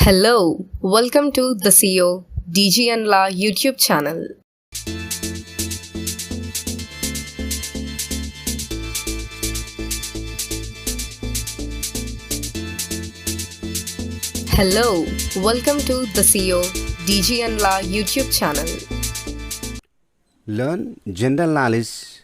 Hello, welcome to the CEO dg&la YouTube channel. Hello, welcome to the CEO dg&la YouTube channel. Learn general knowledge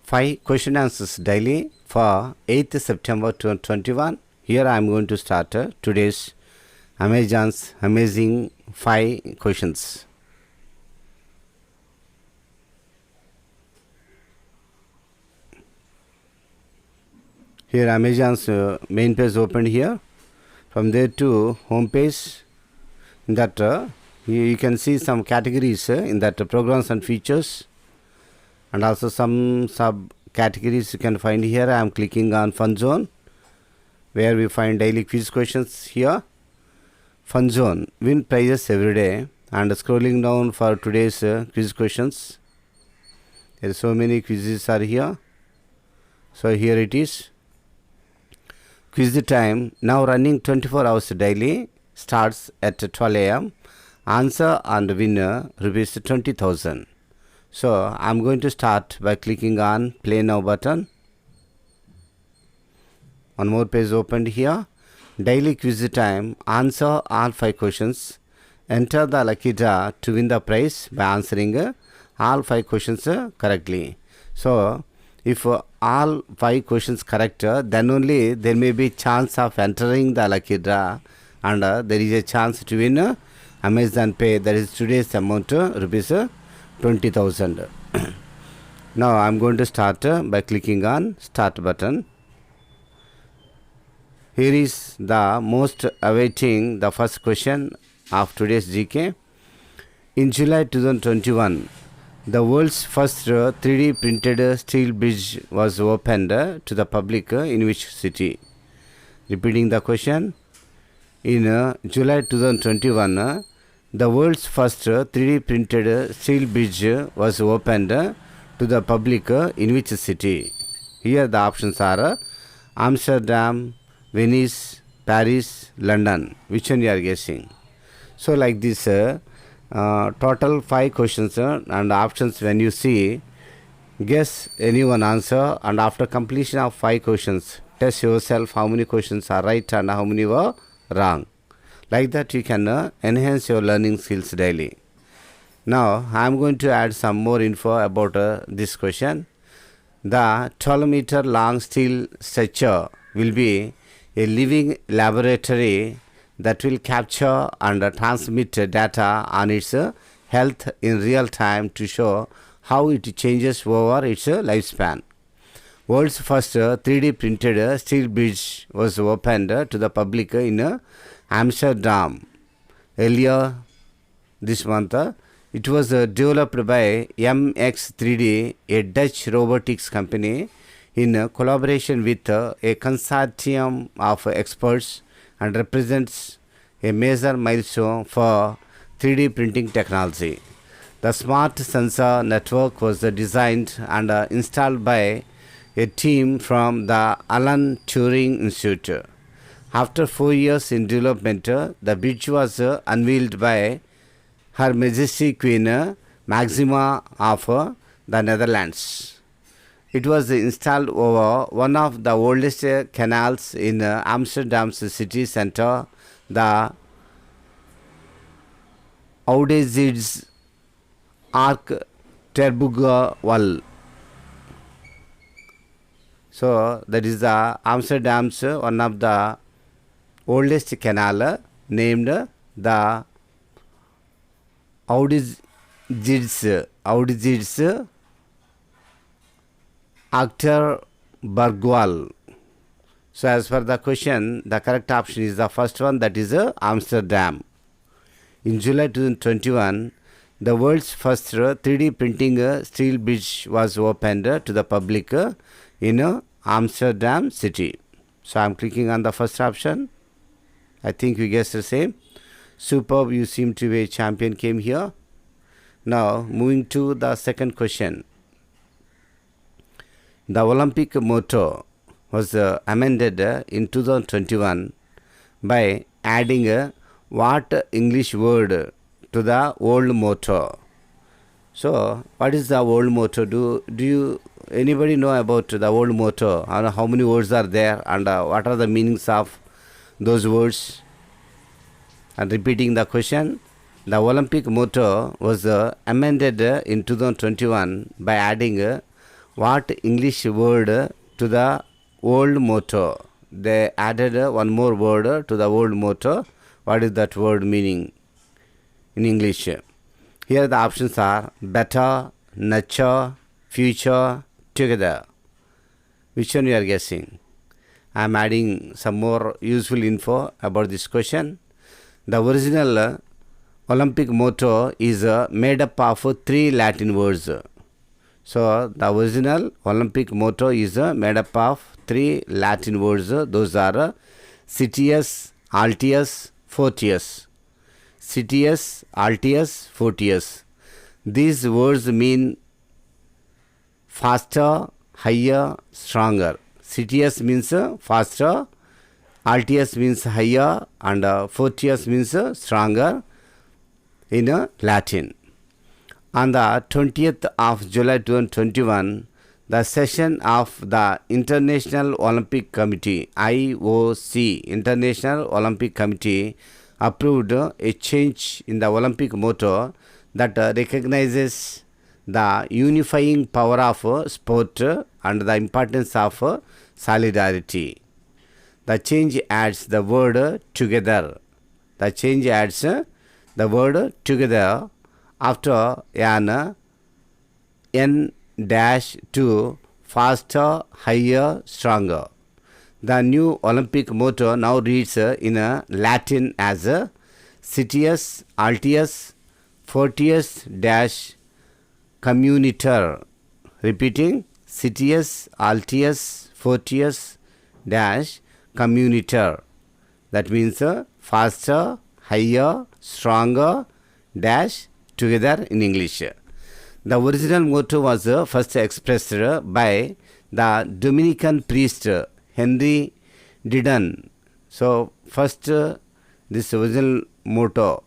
5 question answers daily for 8th September 2021. Here I am going to start today's Amazon's amazing 5 questions. Here Amazon's main page opened here. From there to home page, in that you can see some categories in that programs and features, and also some sub categories you can find here. I am clicking on Fun Zone, where we find daily quiz questions here. Fun Zone, win prizes every day, and scrolling down for today's quiz questions. There are so many quizzes are here. So here it is. Quiz time now running 24 hours daily, starts at 12 a.m. Answer and winner rupees 20,000. So I'm going to start by clicking on Play Now button. One more page opened here. Daily quiz time. Answer all 5 questions. Enter the lucky draw to win the prize by answering all 5 questions correctly. So if all 5 questions correct, then only there may be chance of entering the lucky draw, and there is a chance to win Amazon Pay. That is today's amount, rupees 20,000. Now I am going to start by clicking on Start button. Here is the most awaiting the first question of today's GK. In July 2021, the world's first 3D printed steel bridge was opened to the public in which city? Repeating the question. In July 2021, the world's first 3D printed steel bridge was opened to the public in which city? Here the options are Amsterdam, Venice, Paris, London. Which one you are guessing? So like this, total 5 questions and options. When you see, guess any one answer, and after completion of 5 questions, test yourself how many questions are right and how many were wrong. Like that you can enhance your learning skills daily. Now I am going to add some more info about this question. The 12-meter long steel structure will be a living laboratory that will capture and transmit data on its health in real time to show how it changes over its lifespan. World's first 3D printed steel bridge was opened to the public in Amsterdam earlier this month. It was developed by MX3D, a Dutch robotics company, in collaboration with a consortium of experts, and represents a major milestone for 3D printing technology. The smart sensor network was designed and installed by a team from the Alan Turing Institute. After 4 years in development, the bridge was unveiled by Her Majesty Queen Maxima of the Netherlands. It was installed over one of the oldest canals in Amsterdam's city center, the Oudezids Arc Terbuga Wall. So that is the Amsterdam's one of the oldest canal, named the Oudezids Achterbergwal. So as per the question, the correct option is the first one, that is Amsterdam. In July 2021, the world's first 3D printing steel bridge was opened to the public in Amsterdam city. So I am clicking on the first option. I think you guessed the same. Superb, you seem to be a champion came here. Now moving to the second question. The Olympic motto was amended in 2021 by adding what English word to the old motto? So what is the old motto? Do you anybody know about the old motto, and how many words are there, and what are the meanings of those words? And repeating the question, the Olympic motto was amended in 2021 by adding what English word to the old motto? They added one more word to the old motto. What is that word meaning in English? Here the options are better, nurture, future, together. Which one you are guessing? I am adding some more useful info about this question. The original Olympic motto is made up of 3 Latin words. So the original Olympic motto is made up of 3 Latin words. Those are Citius, Altius, Fortius. Citius, Altius, Fortius. These words mean faster, higher, stronger. Citius means faster, Altius means higher, and Fortius means stronger in Latin. On the 20th of July 2021, the session of the International Olympic Committee, IOC, International Olympic Committee, approved a change in the Olympic motto that recognizes the unifying power of sport and the importance of solidarity. The change adds the word together. The change adds the word together after an N-to faster, higher, stronger. The new Olympic motto now reads in Latin as Citius, Altius, Fortius Communiter. Repeating, Citius, Altius, Fortius Communiter. That means faster, higher, stronger, together in English. The original motto was first expressed by the Dominican priest Henry Didon. So first this original motto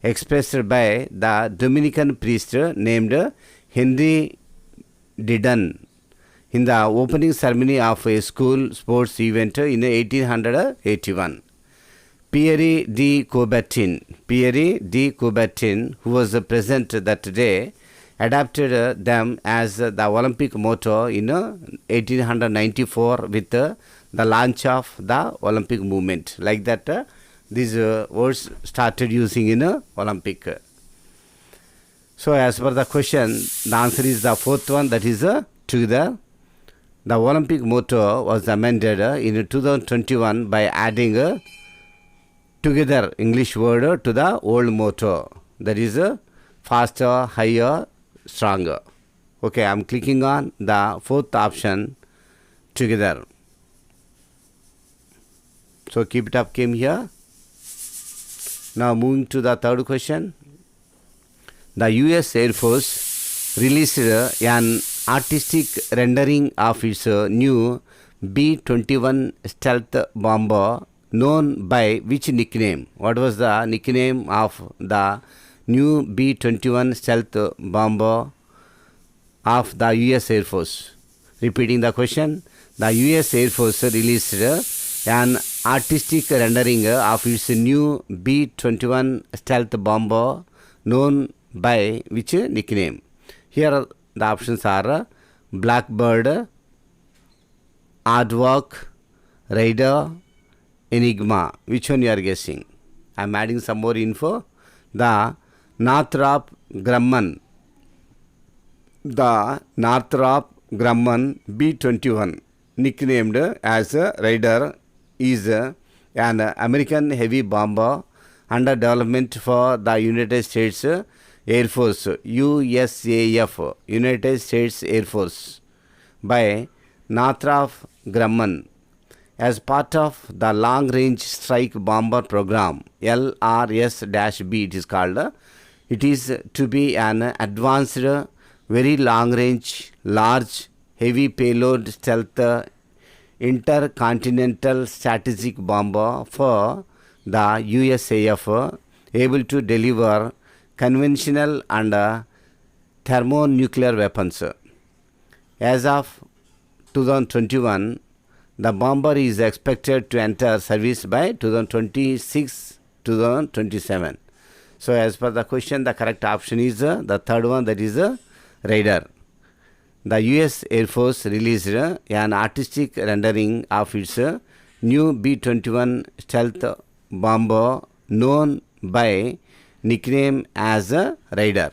expressed by the Dominican priest named Henry Didon in the opening ceremony of a school sports event in 1881. Pierre de Coubertin, who was present that day, adapted them as the Olympic motto in 1894 with the launch of the Olympic movement. Like that, these words started using in Olympic. So as per the question, the answer is the fourth one, that is together. The Olympic motto was amended in 2021 by adding together English word to the old motto, that is faster, higher, stronger. Okay, I am clicking on the fourth option, together. So keep it up came here. Now moving to the third question. The US Air Force released an artistic rendering of its new B-21 stealth bomber known by which nickname? What was the nickname of the new B-21 stealth bomber of the US Air Force? Repeating the question, the US Air Force released an artistic rendering of its new B-21 stealth bomber known by which nickname? Here the options are Blackbird, Aardvark, Raider, Enigma. Which one you are guessing? I am adding some more info. The Northrop Grumman. The Northrop Grumman B-21, nicknamed as Raider, is an American heavy bomber under development for the United States Air Force, USAF, United States Air Force, by Northrop Grumman as part of the Long Range Strike Bomber Program, LRS-B it is called. It is to be an advanced, very long range, large, heavy payload stealth intercontinental strategic bomber for the USAF able to deliver conventional and thermonuclear weapons. As of 2021, the bomber is expected to enter service by 2026-2027. So as per the question, the correct option is the third one, that is Raider. The US Air Force released an artistic rendering of its new B-21 stealth bomber known by nickname as Raider.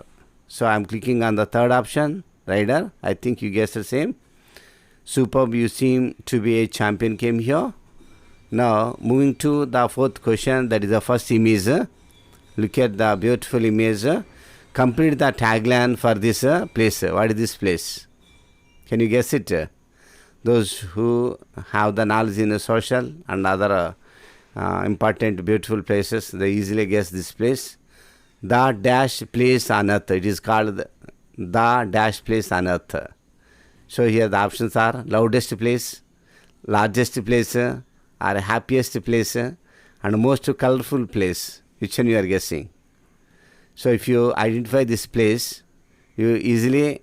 So I am clicking on the third option, Raider. I think you guessed the same. Superb, you seem to be a champion came here. Now moving to the fourth question, that is the first image. Look at the beautiful image. Complete the tagline for this place. What is this place? Can you guess it? Those who have the knowledge in social and other important beautiful places, they easily guess this place. The dash place on earth. It is called the dash place on earth. So here the options are loudest place, largest place, or happiest place, and most colorful place. Which one you are guessing? So if you identify this place, you easily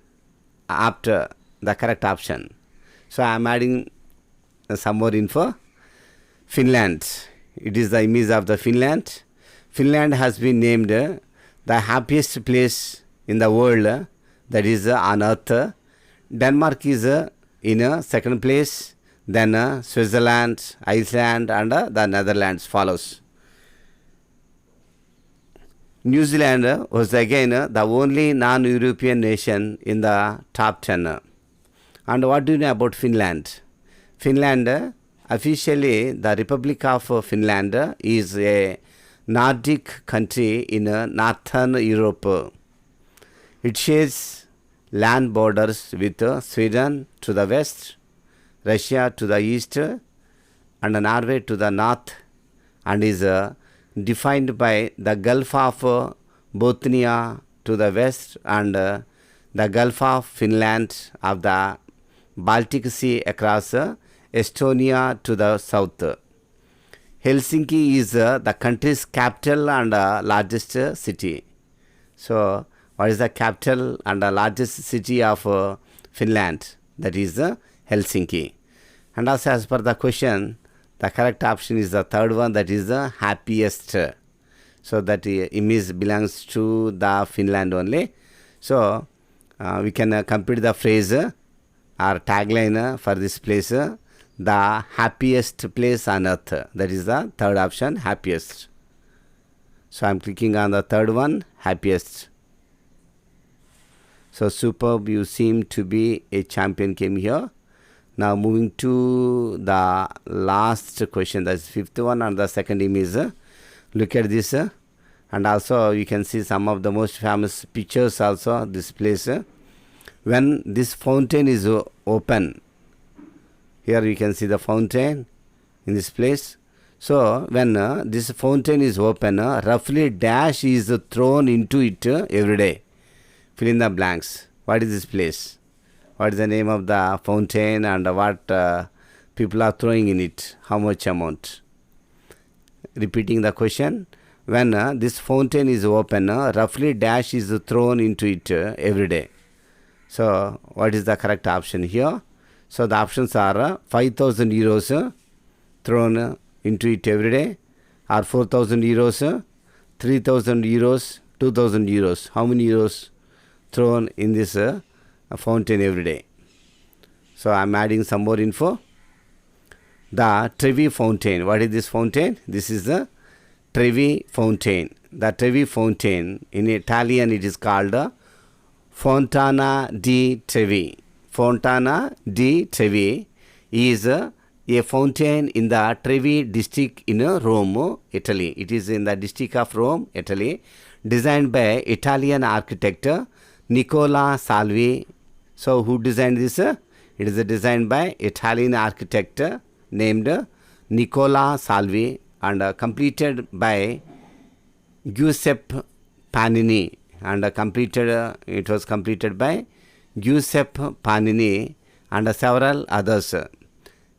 opt the correct option. So I am adding some more info. Finland. It is the image of the Finland. Finland has been named the happiest place in the world, that is on earth. Denmark is in second place, then Switzerland, Iceland, and the Netherlands follows. New Zealand was again the only non-European nation in the top 10. And what do you know about Finland? Finland, officially the Republic of Finland, is a Nordic country in Northern Europe. It shares land borders with Sweden to the west, Russia to the east, and Norway to the north, and is defined by the Gulf of Bothnia to the west and the Gulf of Finland of the Baltic Sea across Estonia to the south. Helsinki is the country's capital and largest city. So what is the capital and the largest city of Finland? That is Helsinki. And also as per the question, the correct option is the third one, that is the happiest. So that image belongs to the Finland only. So we can complete the phrase or tagline for this place, the happiest place on earth. That is the third option, happiest. So I am clicking on the third one, happiest. So superb, you seem to be a champion came here. Now moving to the last question, that's fifth one, and the second image. Look at this, and also you can see some of the most famous pictures also this place. When this fountain is open, here you can see the fountain in this place. So when this fountain is open, roughly dash is thrown into it every day. Fill in the blanks. What is this place? What is the name of the fountain and what people are throwing in it? How much amount? Repeating the question. When this fountain is open, roughly dash is thrown into it every day. So what is the correct option here? So the options are 5,000 euros thrown into it every day, or 4,000 euros, 3,000 euros, 2,000 euros. How many euros thrown in this fountain every day? So I am adding some more info. The Trevi fountain. What is this fountain? This is the Trevi fountain. The Trevi fountain, in Italian it is called Fontana di Trevi. Fontana di Trevi is a fountain in the Trevi district in Rome, Italy. It is in the district of Rome, Italy, designed by Italian architect Nicola Salvi. So who designed this? It is designed by Italian architect named Nicola Salvi and completed by Giuseppe Panini, and it was completed by Giuseppe Panini and several others.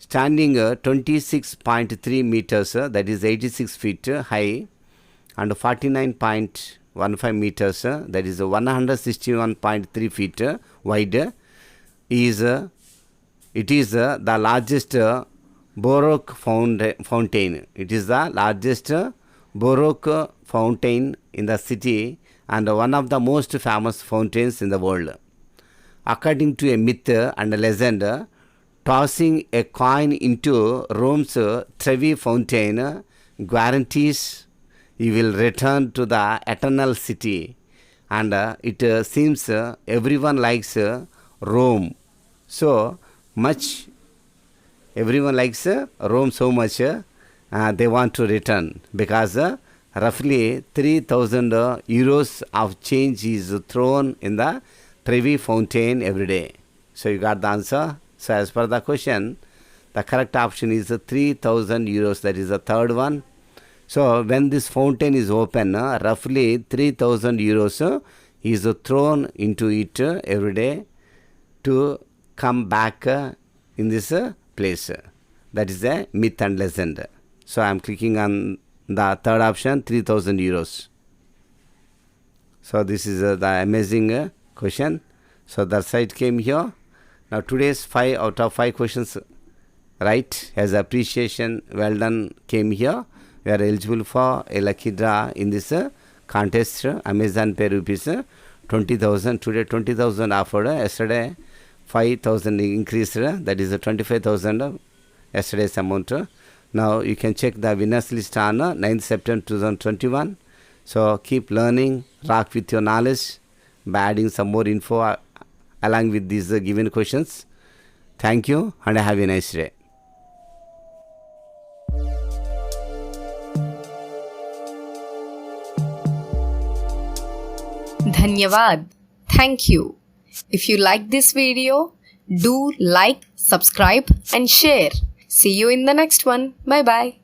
standing 26.3 meters, that is 86 feet high, and 49.15 meters, that is 161.3 feet wide, is it is the largest Baroque fountain. It is the largest Baroque fountain in the city and one of the most famous fountains in the world. According to a myth and a legend, tossing a coin into Rome's Trevi fountain guarantees you will return to the eternal city. And it seems everyone likes Rome so much. Everyone likes Rome so much, they want to return because roughly 3,000 euros of change is thrown in the Trevi fountain every day. So you got the answer. So as per the question, the correct option is 3,000 euros. That is the third one. So when this fountain is open, roughly 3,000 euros is thrown into it every day to come back in this place. That is a myth and legend. So I am clicking on the third option, 3,000 euros. So this is the amazing question. So the site came here. Now today's 5 out of 5 questions right as appreciation, well done, came here. We are eligible for a lucky draw in this contest. Amazon Pay rupees 20,000. Today 20,000 offered. Yesterday 5,000 increased. That is 25,000 yesterday's amount. Now you can check the winners list on 9th September 2021. So keep learning, rock with your knowledge by adding some more info along with these given questions. Thank you and have a nice day. Dhanyavad. Thank you. If you like this video, do like, subscribe and share. See you in the next one. Bye bye.